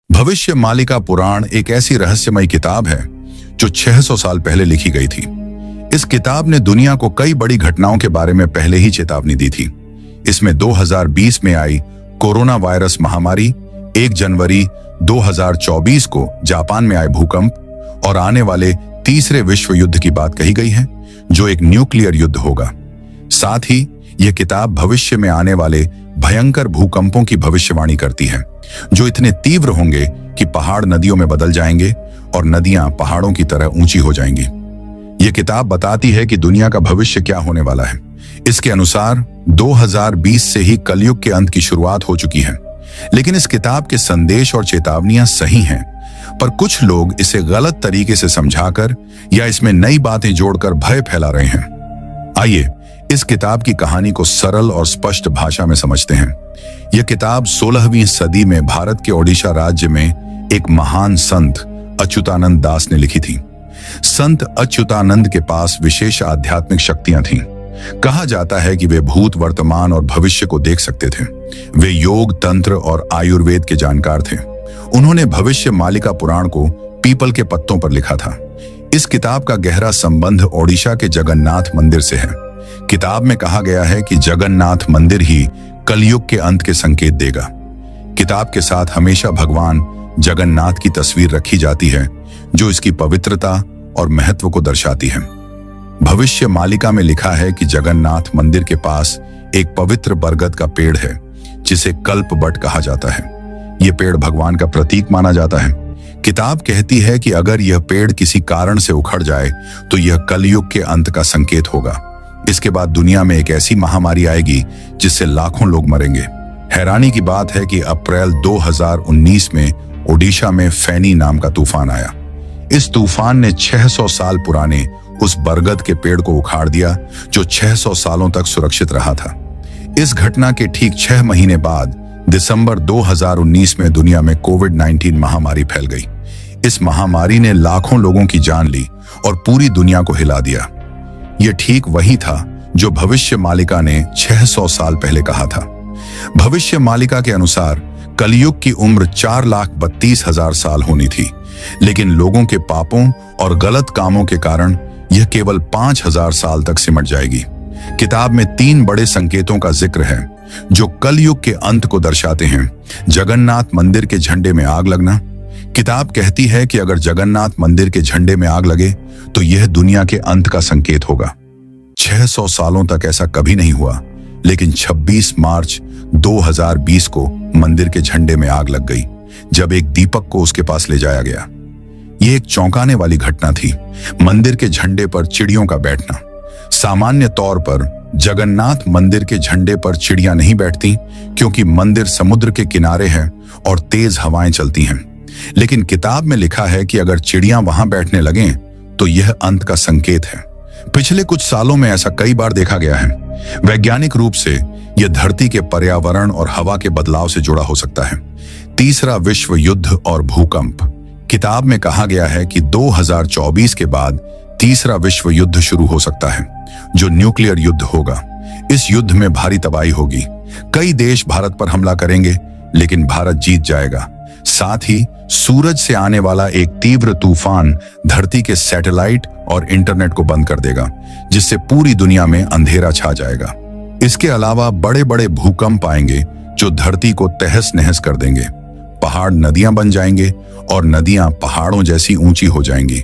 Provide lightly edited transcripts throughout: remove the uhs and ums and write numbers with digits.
भविष्य मालिका पुराण एक ऐसी रहस्यमय किताब है जो 600 साल पहले लिखी गई थी। इस किताब ने दुनिया को कई बड़ी घटनाओं के बारे में पहले ही चेतावनी दी थी। इसमें 2020 में आई कोरोना वायरस महामारी, 1 जनवरी 2024 को जापान में आए भूकंप और आने वाले तीसरे विश्व युद्ध की बात कही गई है, जो एक न्यूक्लियर युद्ध होगा। साथ ही यह किताब भविष्य में आने वाले भयंकर भूकंपों की भविष्यवाणी करती है, जो इतने तीव्र होंगे कि पहाड़ नदियों में बदल जाएंगे और नदियां पहाड़ों की तरह ऊंची हो जाएंगी। यह किताब बताती है कि दुनिया का भविष्य क्या होने वाला है। इसके अनुसार 2020 से ही कलयुग के अंत की शुरुआत हो चुकी है। लेकिन इस किताब के संदेश और चेतावनियां सही हैं, पर कुछ लोग इसे गलत तरीके से समझाकर या इसमें नई बातें जोड़कर भय फैला रहे हैं। आइए इस किताब की कहानी को सरल और स्पष्ट भाषा में समझते हैं। यह किताब 16वीं सदी में भारत के ओडिशा राज्य में एक महान संत अच्युतानंद दास ने लिखी थी। संत अच्युतानंद के पास विशेष आध्यात्मिक शक्तियां थीं। कहा जाता है कि वे भूत, वर्तमान और भविष्य को देख सकते थे। वे योग, तंत्र और आयुर्वेद के जानकार थे। उन्होंने भविष्य मालिका पुराण को पीपल के पत्तों पर लिखा था। इस किताब का गहरा संबंध ओडिशा के जगन्नाथ मंदिर से है। किताब में कहा गया है कि जगन्नाथ मंदिर ही कलयुग के अंत के संकेत देगा। किताब के साथ हमेशा भगवान जगन्नाथ की तस्वीर रखी जाती है, जो इसकी पवित्रता और महत्व को दर्शाती है। भविष्य मालिका में लिखा है कि जगन्नाथ मंदिर के पास एक पवित्र बरगद का पेड़ है, जिसे कल्प वट कहा जाता है। यह पेड़ भगवान का प्रतीक माना जाता है। किताब कहती है कि अगर यह पेड़ किसी कारण से उखड़ जाए तो यह कलयुग के अंत का संकेत होगा। इसके बाद दुनिया में एक ऐसी महामारी आएगी जिससे लाखों लोग मरेंगे। हैरानी की बात है कि अप्रैल 2019 में ओडिशा में फैनी नाम का तूफान आया। इस तूफान ने 600 साल पुराने उस बरगद के पेड़ को उखाड़ दिया, जो 600 सालों तक सुरक्षित रहा था। इस घटना के ठीक 6 महीने बाद दिसंबर 2019 में दुनिया में कोविड-19 महामारी फैल गई। इस महामारी ने लाखों लोगों की जान ली और पूरी दुनिया को हिला दिया। यह ठीक वही था जो भविष्य मालिका ने 600 साल पहले कहा था। भविष्य मालिका के अनुसार कलयुग की उम्र 4,32,000 साल होनी थी, लेकिन लोगों के पापों और गलत कामों के कारण यह केवल 5,000 साल तक सिमट जाएगी। किताब में 3 बड़े संकेतों का जिक्र है जो कलयुग के अंत को दर्शाते हैं। जगन्नाथ मंदिर के झंडे में आग लगना। किताब कहती है कि अगर जगन्नाथ मंदिर के झंडे में आग लगे तो यह दुनिया के अंत का संकेत होगा। 600 सालों तक ऐसा कभी नहीं हुआ, लेकिन 26 मार्च 2020 को मंदिर के झंडे में आग लग गई, जब एक दीपक को उसके पास ले जाया गया। यह एक चौंकाने वाली घटना थी। मंदिर के झंडे पर चिड़ियों का बैठना। सामान्य तौर पर जगन्नाथ मंदिर के झंडे पर चिड़ियां नहीं बैठती, क्योंकि मंदिर समुद्र के किनारे है और तेज हवाएं चलती हैं। लेकिन किताब में लिखा है कि अगर चिड़ियां वहां बैठने लगें तो यह अंत का संकेत है। पिछले कुछ सालों में ऐसा कई बार देखा गया है। वैज्ञानिक रूप से यह धरती के पर्यावरण और हवा के बदलाव से जुड़ा हो सकता है। तीसरा विश्व युद्ध और भूकंप। किताब में कहा गया है कि 2024 के बाद तीसरा विश्व युद्ध शुरू हो सकता है, जो न्यूक्लियर युद्ध होगा। इस युद्ध में भारी तबाही होगी। कई देश भारत पर हमला करेंगे, लेकिन भारत जीत जाएगा। साथ ही सूरज से आने वाला एक तीव्र तूफान धरती के सैटेलाइट और इंटरनेट को बंद कर देगा, जिससे पूरी दुनिया में अंधेरा छा जाएगा। इसके अलावा बड़े बड़े भूकंप आएंगे जो धरती को तहस नहस कर देंगे। पहाड़ नदियां बन जाएंगे और नदियां पहाड़ों जैसी ऊंची हो जाएंगी।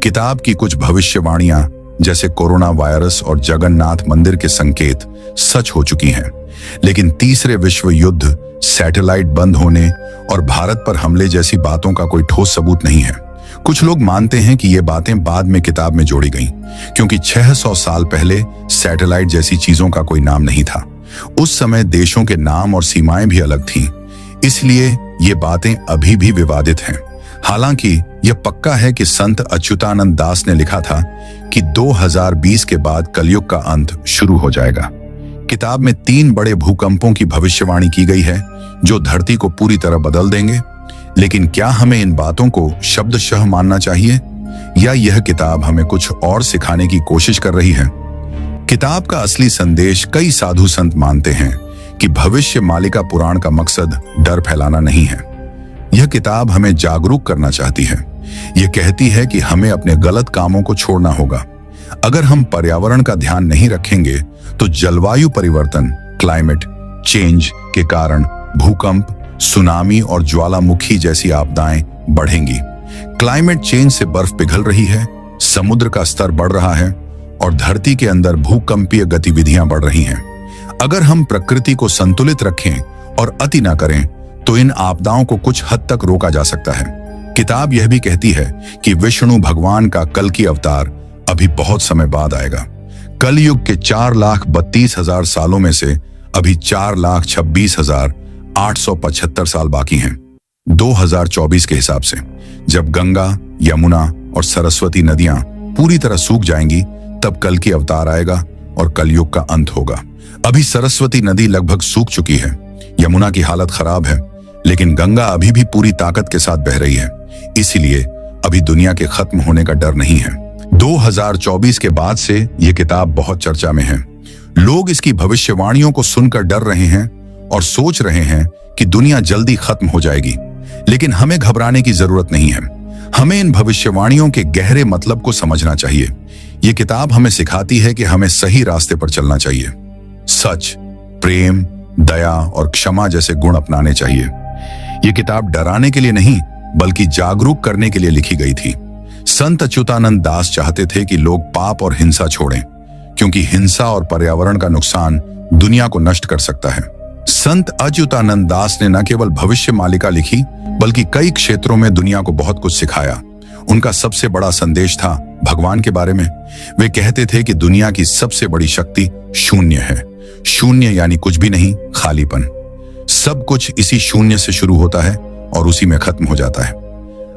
किताब की कुछ भविष्यवाणियां, जैसे कोरोना वायरस और जगन्नाथ मंदिर के संकेत, सच हो चुकी हैं। लेकिन तीसरे विश्व युद्ध, सैटेलाइट बंद होने और भारत पर हमले जैसी बातों का कोई ठोस सबूत नहीं है। कुछ लोग मानते हैं कि ये बातें बाद में किताब में जोड़ी गईं, क्योंकि 600 साल पहले सैटेलाइट जैसी चीजों का कोई नाम नहीं था। उस समय देशों के नाम और सीमाएं भी अलग थीं, इसलिए ये बातें अभी भी विवादित हैं। हालांकि यह पक्का है कि संत अच्युतानंद दास ने लिखा था कि 2020 के बाद कलयुग का अंत शुरू हो जाएगा। किताब में 3 बड़े भूकंपों की भविष्यवाणी की गई है, जो धरती को पूरी तरह बदल देंगे। लेकिन क्या हमें इन बातों को शब्दशः मानना चाहिए, या यह किताब हमें कुछ और सिखाने की कोशिश कर रही है? किताब का असली संदेश कई साधु संत मानते हैं कि भविष्य मालिका पुराण का मकसद डर फैलाना नहीं है। यह किताब हमें जागरूक करना चाहती है। यह कहती है कि हमें अपने गलत कामों को छोड़ना होगा। अगर हम पर्यावरण का ध्यान नहीं रखेंगे तो जलवायु परिवर्तन, क्लाइमेट चेंज के कारण भूकंप, सुनामी और ज्वालामुखी जैसी आपदाएं बढ़ेंगी। क्लाइमेट चेंज से बर्फ पिघल रही है, समुद्र का स्तर बढ़ रहा है और धरती के अंदर भूकंपीय गतिविधियां बढ़ रही हैं। अगर हम प्रकृति को संतुलित रखें और अति न करें तो इन आपदाओं को कुछ हद तक रोका जा सकता है। किताब यह भी कहती है कि विष्णु भगवान का कल की अवतार अभी बहुत समय बाद आएगा। कलयुग के 4,32,000 सालों में से अभी 4,26,875 साल बाकी हैं। 2024 के हिसाब से जब गंगा, यमुना और सरस्वती नदियां पूरी तरह सूख जाएंगी तब कल की अवतार आएगा और कलयुग का अंत होगा। अभी सरस्वती नदी लगभग सूख चुकी है, यमुना की हालत खराब है, लेकिन गंगा अभी भी पूरी ताकत के साथ बह रही है। इसीलिए अभी दुनिया के खत्म होने का डर नहीं है। 2024 के बाद से यह किताब बहुत चर्चा में है। लोग इसकी भविष्यवाणियों को सुनकर डर रहे हैं और सोच रहे हैं कि दुनिया जल्दी खत्म हो जाएगी, लेकिन हमें घबराने की जरूरत नहीं है। हमें इन भविष्यवाणियों के गहरे मतलब को समझना चाहिए। यह किताब हमें सिखाती है कि हमें सही रास्ते पर चलना चाहिए। सच, प्रेम, दया और क्षमा जैसे गुण अपनाने चाहिए। यह किताब डराने के लिए नहीं बल्कि जागरूक करने के लिए लिखी गई थी। संत अच्युतानंद दास चाहते थे कि लोग पाप और हिंसा छोड़ें, क्योंकि हिंसा और पर्यावरण का नुकसान दुनिया को नष्ट कर सकता है। संत अच्युतानंद दास ने न केवल भविष्य मालिका लिखी बल्कि कई क्षेत्रों में दुनिया को बहुत कुछ सिखाया। उनका सबसे बड़ा संदेश था भगवान के बारे में। वे कहते थे कि दुनिया की सबसे बड़ी शक्ति शून्य है। शून्य यानी कुछ भी नहीं, खालीपन। सब कुछ इसी शून्य से शुरू होता है और उसी में खत्म हो जाता है।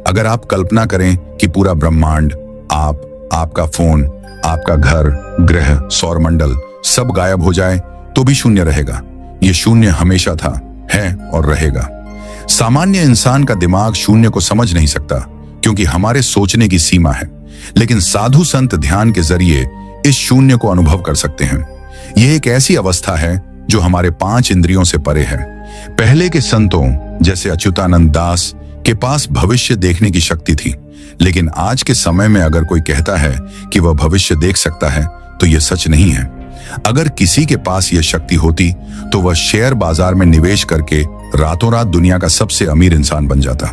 अगर आप कल्पना करें कि पूरा ब्रह्मांड, आपका फोन, आपका घर, ग्रह, सौरमंडल सब गायब हो जाए तो भी शून्य रहेगा। यह शून्य हमेशा था, है और रहेगा। सामान्य इंसान का दिमाग शून्य को समझ नहीं सकता क्योंकि हमारे सोचने की सीमा है, लेकिन साधु संत ध्यान के जरिए इस शून्य को अनुभव कर सकते हैं। यह एक ऐसी अवस्था है जो हमारे 5 इंद्रियों से परे है। पहले के संतों जैसे अच्युतानंद दास के पास भविष्य देखने की शक्ति थी, लेकिन आज के समय में अगर कोई कहता है कि वह भविष्य देख सकता है तो यह सच नहीं है। अगर किसी के पास यह शक्ति होती तो वह शेयर बाजार में निवेश करके रातों रात दुनिया का सबसे अमीर इंसान बन जाता।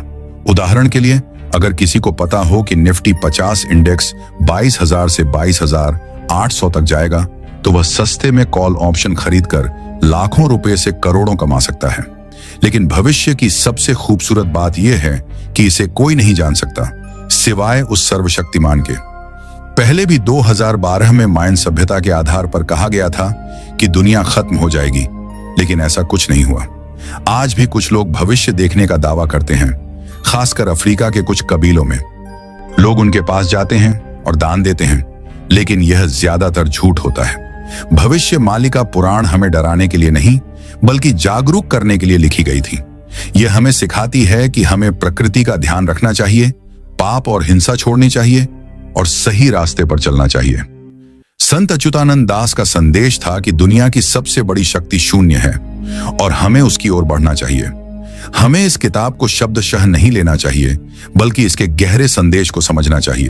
उदाहरण के लिए, अगर किसी को पता हो कि निफ्टी 50 इंडेक्स 22,000 से 22,800 तक जाएगा तो वह सस्ते में कॉल ऑप्शन खरीदकर लाखों रुपए से करोड़ों कमा सकता है। लेकिन भविष्य की सबसे खूबसूरत बात यह है कि इसे कोई नहीं जान सकता सिवाय उस सर्वशक्तिमान के। पहले भी 2012 में मायन सभ्यता के आधार पर कहा गया था कि दुनिया खत्म हो जाएगी, लेकिन ऐसा कुछ नहीं हुआ। आज भी कुछ लोग भविष्य देखने का दावा करते हैं, खासकर अफ्रीका के कुछ कबीलों में। लोग उनके पास जाते हैं और दान देते हैं, लेकिन यह ज्यादातर झूठ होता है। भविष्य मालिका पुराण हमें डराने के लिए नहीं बल्कि जागरूक करने के लिए लिखी गई थी। यह हमें सिखाती है कि हमें प्रकृति का ध्यान रखना चाहिए, पाप और हिंसा छोड़नी चाहिए और सही रास्ते पर चलना चाहिए। संत अच्युतानंद दास का संदेश था कि दुनिया की सबसे बड़ी शक्ति शून्य है और हमें उसकी ओर बढ़ना चाहिए। हमें इस किताब को शब्दशः नहीं लेना चाहिए बल्कि इसके गहरे संदेश को समझना चाहिए।